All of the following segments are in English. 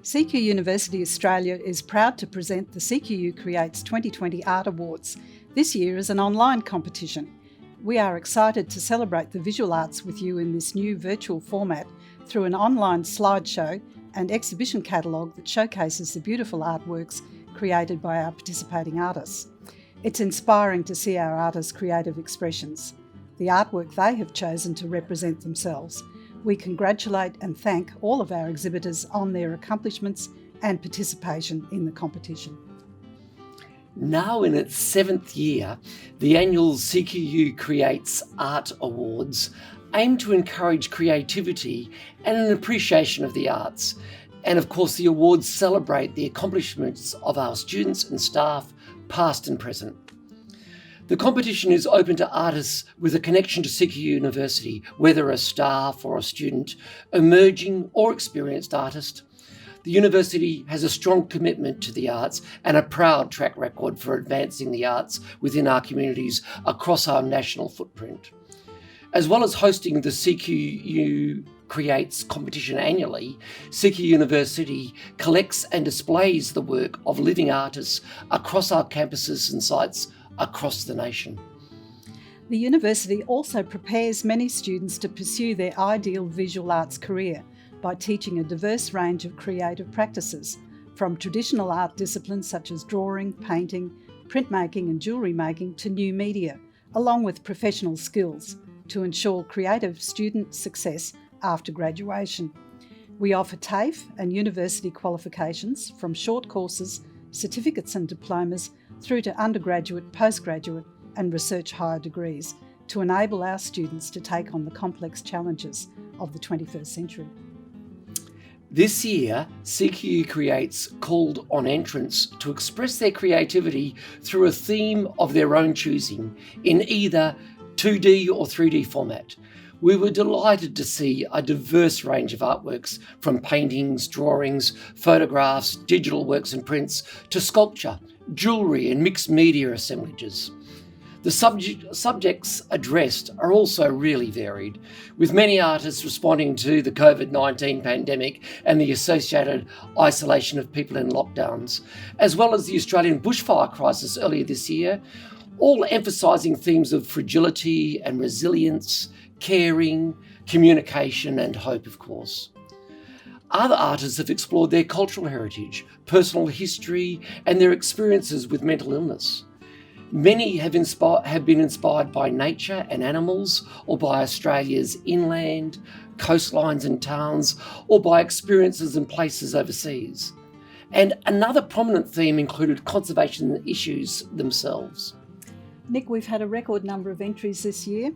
Cqu University Australia is proud to present the Cqu Creates 2020 Art Awards. This year is an online competition. We are excited to celebrate the visual arts with you in this new virtual format through an online slideshow and exhibition catalogue that showcases the beautiful artworks created by our participating artists. It's inspiring to see our artists' creative expressions, the artwork they have chosen to represent themselves. We congratulate and thank all of our exhibitors on their accomplishments and participation in the competition. Now in its 7th year, the annual Cqu Creates Art Awards aim to encourage creativity and an appreciation of the arts. And of course, the awards celebrate the accomplishments of our students and staff, past and present. The competition is open to artists with a connection to Cqu University, whether a staff or a student, emerging or experienced artist. The university has a strong commitment to the arts and a proud track record for advancing the arts within our communities across our national footprint. As well as hosting the Cqu Creates competition annually, Cqu University collects and displays the work of living artists across our campuses and sites across the nation. The university also prepares many students to pursue their ideal visual arts career by teaching a diverse range of creative practices, from traditional art disciplines such as drawing, painting, printmaking and jewellery making to new media, along with professional skills to ensure creative student success after graduation. We offer TAFE and university qualifications from short courses, certificates and diplomas through to undergraduate, postgraduate and research higher degrees to enable our students to take on the complex challenges of the 21st century. This year, Cqu Creates called on entrants to express their creativity through a theme of their own choosing in either 2D or 3D format. We were delighted to see a diverse range of artworks, from paintings, drawings, photographs, digital works and prints, to sculpture, jewellery and mixed media assemblages. The subjects addressed are also really varied, with many artists responding to the COVID-19 pandemic and the associated isolation of people in lockdowns, as well as the Australian bushfire crisis earlier this year, all emphasising themes of fragility and resilience, caring, communication and hope, of course. Other artists have explored their cultural heritage, personal history and their experiences with mental illness. Many have been inspired by nature and animals, or by Australia's inland, coastlines and towns, or by experiences in places overseas. And another prominent theme included conservation issues themselves. Nick, we've had a record number of entries this year,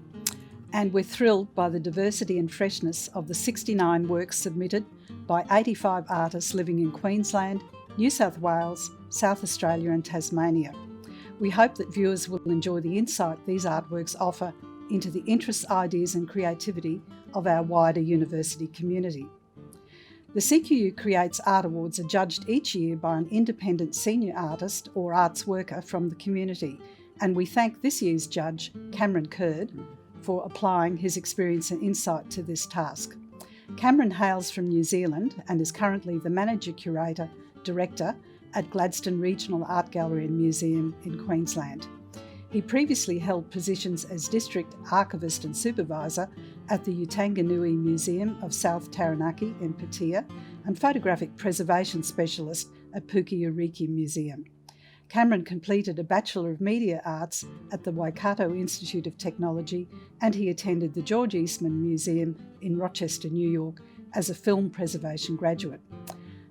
and we're thrilled by the diversity and freshness of the 69 works submitted by 85 artists living in Queensland, New South Wales, South Australia and Tasmania. We hope that viewers will enjoy the insight these artworks offer into the interests, ideas and creativity of our wider university community. The Cqu Creates Art Awards are judged each year by an independent senior artist or arts worker from the community, and we thank this year's judge, Cameron Curd, for applying his experience and insight to this task. Cameron hails from New Zealand and is currently the Manager Curator Director at Gladstone Regional Art Gallery and Museum in Queensland. He previously held positions as District Archivist and Supervisor at the Utanganui Museum of South Taranaki in Patea and Photographic Preservation Specialist at Pukeariki Museum. Cameron completed a Bachelor of Media Arts at the Waikato Institute of Technology, and he attended the George Eastman Museum in Rochester, New York as a film preservation graduate.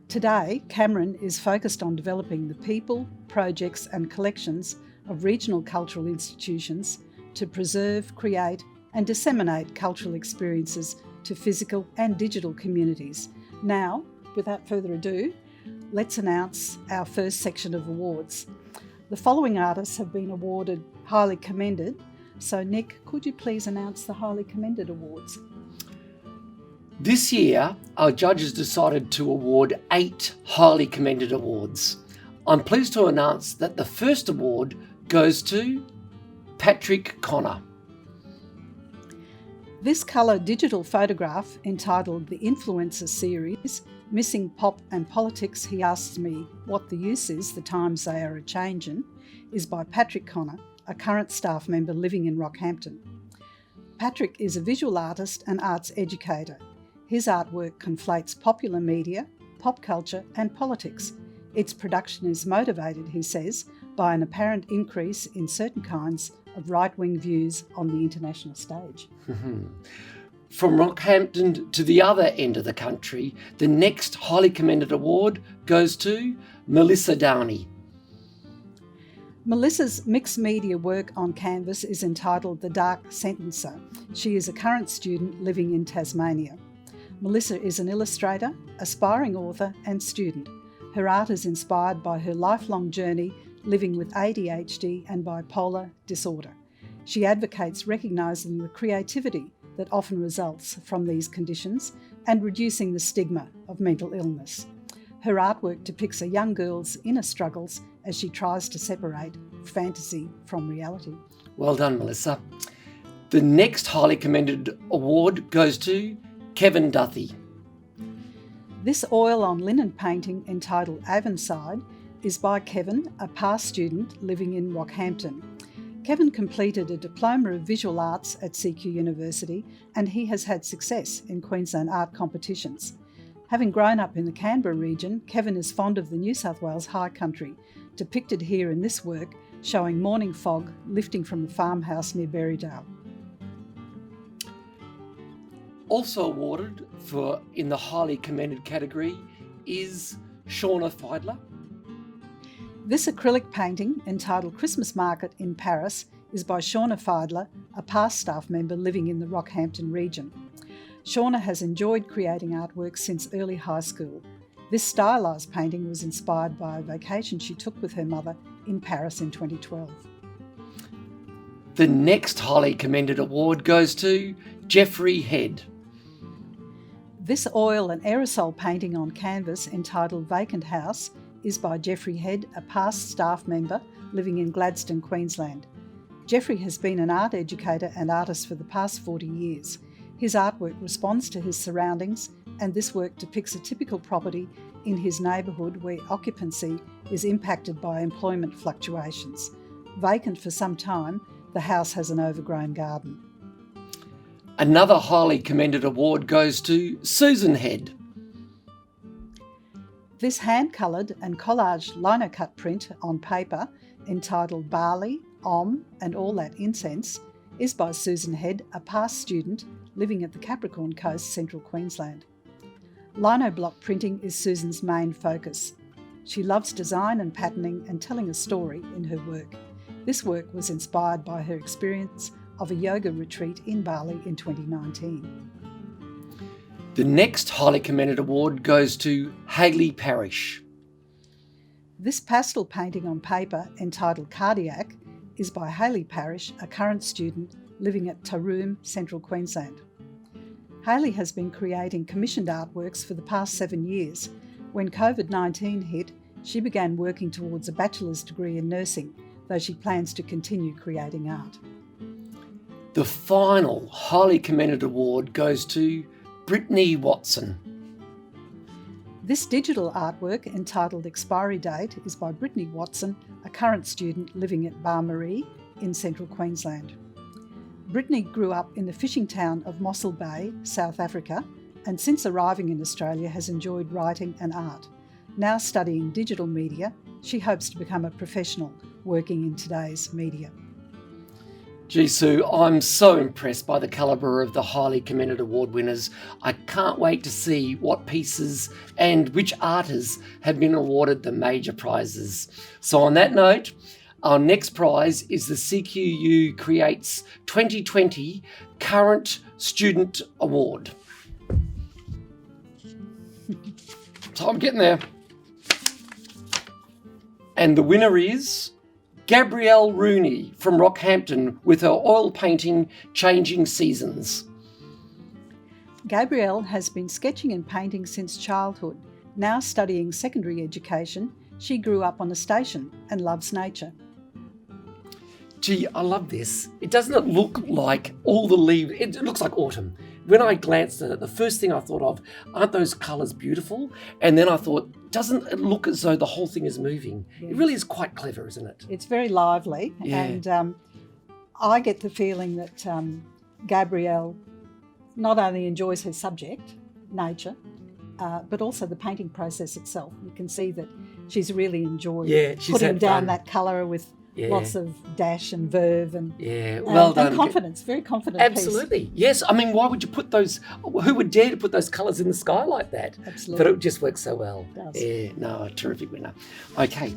Today, Cameron is focused on developing the people, projects and collections of regional cultural institutions to preserve, create and disseminate cultural experiences to physical and digital communities. Now, without further ado, let's announce our first section of awards. The following artists have been awarded Highly Commended. So Nick, could you please announce the Highly Commended Awards? This year, our judges decided to award 8 Highly Commended Awards. I'm pleased to announce that the first award goes to Patrick Connor. This colour digital photograph, entitled The Influencer Series, Missing pop and politics, he asks me what the use is, the times they are a-changin', is by Patrick Connor, a current staff member living in Rockhampton. Patrick is a visual artist and arts educator. His artwork conflates popular media, pop culture and politics. Its production is motivated, he says, by an apparent increase in certain kinds of right-wing views on the international stage. From Rockhampton to the other end of the country, the next highly commended award goes to Melissa Downey. Melissa's mixed media work on canvas is entitled The Dark Sentencer. She is a current student living in Tasmania. Melissa is an illustrator, aspiring author and student. Her art is inspired by her lifelong journey living with ADHD and bipolar disorder. She advocates recognising the creativity that often results from these conditions and reducing the stigma of mental illness. Her artwork depicts a young girl's inner struggles as she tries to separate fantasy from reality. Well done, Melissa. The next highly commended award goes to Kevin Duffy. This oil on linen painting entitled Avonside is by Kevin, a past student living in Rockhampton. Kevin completed a Diploma of Visual Arts at Cqu University and he has had success in Queensland art competitions. Having grown up in the Canberra region, Kevin is fond of the New South Wales high country, depicted here in this work showing morning fog lifting from a farmhouse near Berrydale. Also awarded for in the highly commended category is Shawna Feidler. This acrylic painting, entitled Christmas Market in Paris, is by Shawna Feidler, a past staff member living in the Rockhampton region. Shawna has enjoyed creating artwork since early high school. This stylised painting was inspired by a vacation she took with her mother in Paris in 2012. The next highly commended award goes to Jeffrey Head. This oil and aerosol painting on canvas, entitled Vacant House, is by Jeffrey Head, a past staff member living in Gladstone, Queensland. Jeffrey has been an art educator and artist for the past 40 years. His artwork responds to his surroundings, and this work depicts a typical property in his neighbourhood where occupancy is impacted by employment fluctuations. Vacant for some time, the house has an overgrown garden. Another highly commended award goes to Susan Head. This hand-coloured and collaged lino-cut print on paper, entitled Barley, Om and All That Incense, is by Susan Head, a past student living at the Capricorn Coast, Central Queensland. Lino block printing is Susan's main focus. She loves design and patterning and telling a story in her work. This work was inspired by her experience of a yoga retreat in Bali in 2019. The next highly commended award goes to Hayley Parrish. This pastel painting on paper, entitled Cardiac, is by Hayley Parrish, a current student living at Taroom, Central Queensland. Hayley has been creating commissioned artworks for the past 7 years. When COVID-19 hit, she began working towards a bachelor's degree in nursing, though she plans to continue creating art. The final highly commended award goes to Brittany Watson. This digital artwork, entitled Expiry Date, is by Brittany Watson, a current student living at Barmarie in Central Queensland. Brittany grew up in the fishing town of Mossel Bay, South Africa, and since arriving in Australia has enjoyed writing and art. Now studying digital media, she hopes to become a professional working in today's media. Gee Sue, I'm so impressed by the calibre of the highly commended award winners. I can't wait to see what pieces and which artists have been awarded the major prizes. So on that note, our next prize is the Cqu Creates 2020 Current Student Award. So I'm getting there. And the winner is Gabrielle Rooney from Rockhampton with her oil painting Changing Seasons. Gabrielle has been sketching and painting since childhood. Now studying secondary education, she grew up on a station and loves nature. Gee, I love this. Doesn't it look like all the leaves? It looks like autumn. when I glanced at it, the first thing I thought of, aren't those colours beautiful? And then I thought, doesn't it look as though the whole thing is moving? Yes. It really is quite clever, isn't it? It's very lively, Yeah. and I get the feeling that Gabrielle not only enjoys her subject, nature, but also the painting process itself. You can see that she's really enjoyed She's putting had down fun. that colour with lots of dash and verve and well done. and confidence, very confident Absolutely. Yes. I mean, why would you put those, who would dare to put those colours in the sky like that? Absolutely. But it just works so well. It does. Yeah, no, a terrific winner. Okay.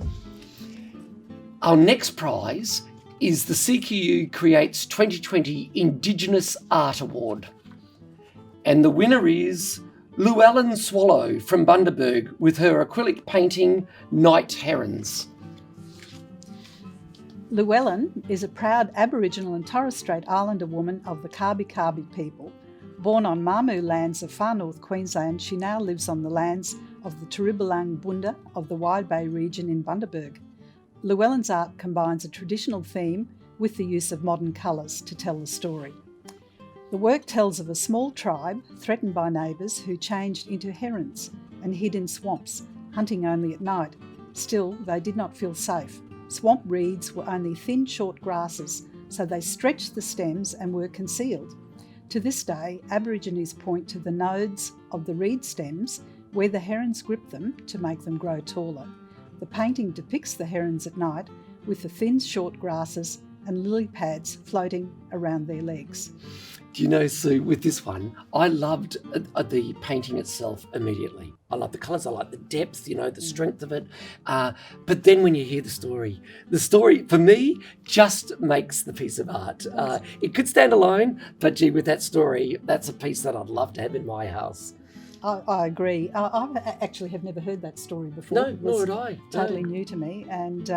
Our next prize is the Cqu Creates 2020 Indigenous Art Award. And the winner is Llewellyn Swallow from Bundaberg with her acrylic painting Night Herons. Llewellyn is a proud Aboriginal and Torres Strait Islander woman of the Kabi people. Born on Mamu lands of far north Queensland, she now lives on the lands of the Turribilang Bunda of the Wide Bay region in Bundaberg. Llewellyn's art combines a traditional theme with the use of modern colours to tell the story. The work tells of a small tribe threatened by neighbours who changed into herons and hid in swamps, hunting only at night. Still, they did not feel safe. Swamp reeds were only thin, short grasses, so they stretched the stems and were concealed. To this day, Aborigines point to the nodes of the reed stems where the herons grip them to make them grow taller. The painting depicts the herons at night with the thin, short grasses and lily pads floating around their legs. Do you know, Sue, with this one, I loved the painting itself immediately. I love the colours, I like the depth, the strength of it. But then when you hear the story for me just makes the piece of art. It could stand alone, but gee, with that story, that's a piece that I'd love to have in my house. I agree. I actually have never heard that story before. No, nor had I. Totally new to me. And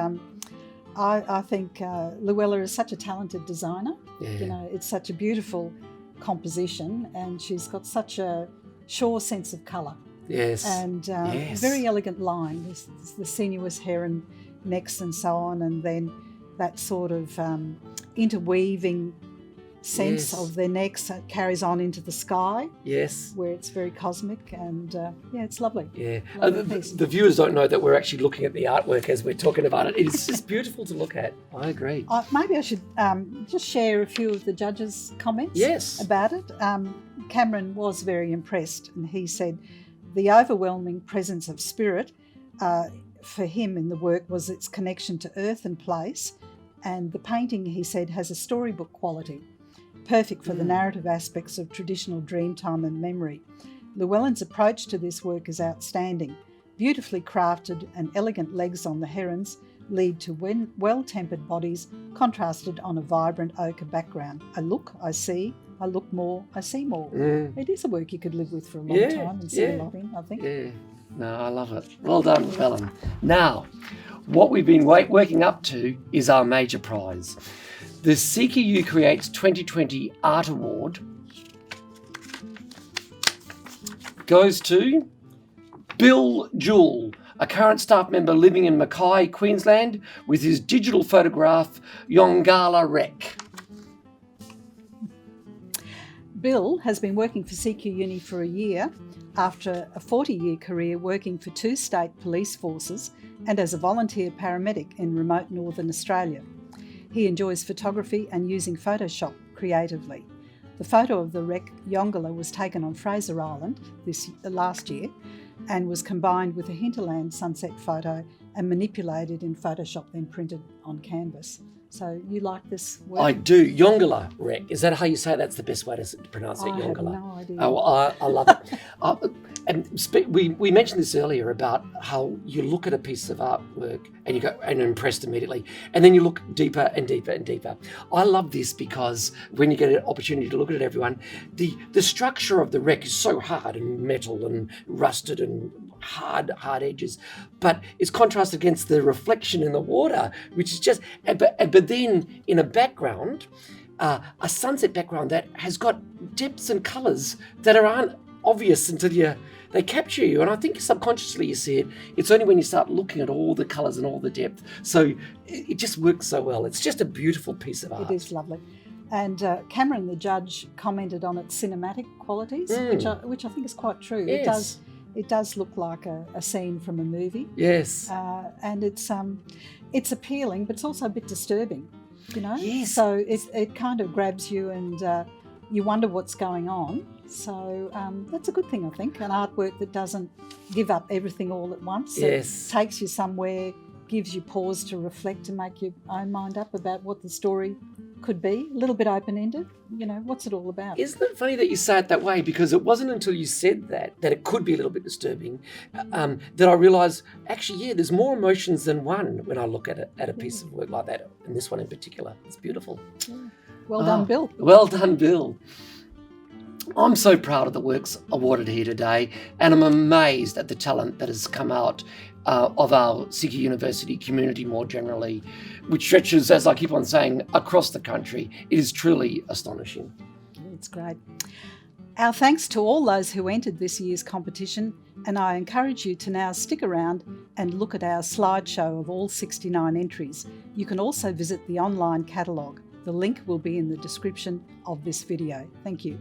I think Llewellyn is such a talented designer. Yeah. It's such a beautiful composition, and she's got such a sure sense of colour. Yes. And yes. very elegant line. There's the sinuous heron necks and so on, and then that sort of interweaving sense of their necks that carries on into the sky. Yes. Where it's very cosmic, and it's lovely. Yeah. Lovely piece. The viewers don't know that we're actually looking at the artwork as we're talking about it. It's just beautiful to look at. I agree. Maybe I should just share a few of the judges' comments about it. Cameron was very impressed, and he said the overwhelming presence of spirit for him in the work was its connection to earth and place, and the painting, he said, has a storybook quality, perfect for the narrative aspects of traditional dreamtime and memory. Llewellyn's approach to this work is outstanding. Beautifully crafted and elegant legs on the herons lead to well-tempered bodies contrasted on a vibrant ochre background. I look, I see, I look more, I see more. It is a work you could live with for a long time and see a lot in, I think. Yeah, no, I love it. Well done, Llewellyn. Now, what we've been working up to is our major prize. The Cqu Creates 2020 Art Award goes to Bill Jewell, a current staff member living in Mackay, Queensland, with his digital photograph, Yongala Rec. Bill has been working for CQ Uni for a year after a 40-year career working for 2 state police forces and as a volunteer paramedic in remote northern Australia. He enjoys photography and using Photoshop creatively. The photo of the wreck Yongala was taken on Fraser Island last year and was combined with a hinterland sunset photo and manipulated in Photoshop, then printed on canvas. So you like this work? I do. Yongala Rec. Is that how you say it? That's the best way to pronounce it, Yongala. I have no idea. Oh, I love it. We mentioned this earlier about how you look at a piece of artwork and you go and you're impressed immediately, and then you look deeper and deeper and deeper. I love this because when you get an opportunity to look at it, everyone, the structure of the wreck is so hard and metal and rusted and hard edges, but it's contrasted against the reflection in the water, which is just. But then in a background, a sunset background that has got depths and colours that aren't obvious until they capture you. And I think subconsciously you see it. It's only when you start looking at all the colours and all the depth. So it just works so well. It's just a beautiful piece of art. It is lovely. And Cameron, the judge, commented on its cinematic qualities, which I think is quite true. Yes. It does look like a scene from a movie. Yes. And it's appealing, but it's also a bit disturbing, you know? Yes. So it kind of grabs you and you wonder what's going on. So that's a good thing, I think, an artwork that doesn't give up everything all at once. Yes. It takes you somewhere, gives you pause to reflect and make your own mind up about what the story could be, a little bit open-ended. You know, what's it all about? Isn't it funny that you say it that way? Because it wasn't until you said that it could be a little bit disturbing, that I realised, actually, yeah, there's more emotions than one when I look at a piece of work like that, and this one in particular. It's beautiful. Yeah. Well done, Bill. Well done, Bill. I'm so proud of the works awarded here today, and I'm amazed at the talent that has come out of our Cqu University community more generally, which stretches, as I keep on saying, across the country. It is truly astonishing. It's great. Our thanks to all those who entered this year's competition, and I encourage you to now stick around and look at our slideshow of all 69 entries. You can also visit the online catalogue. The link will be in the description of this video. Thank you.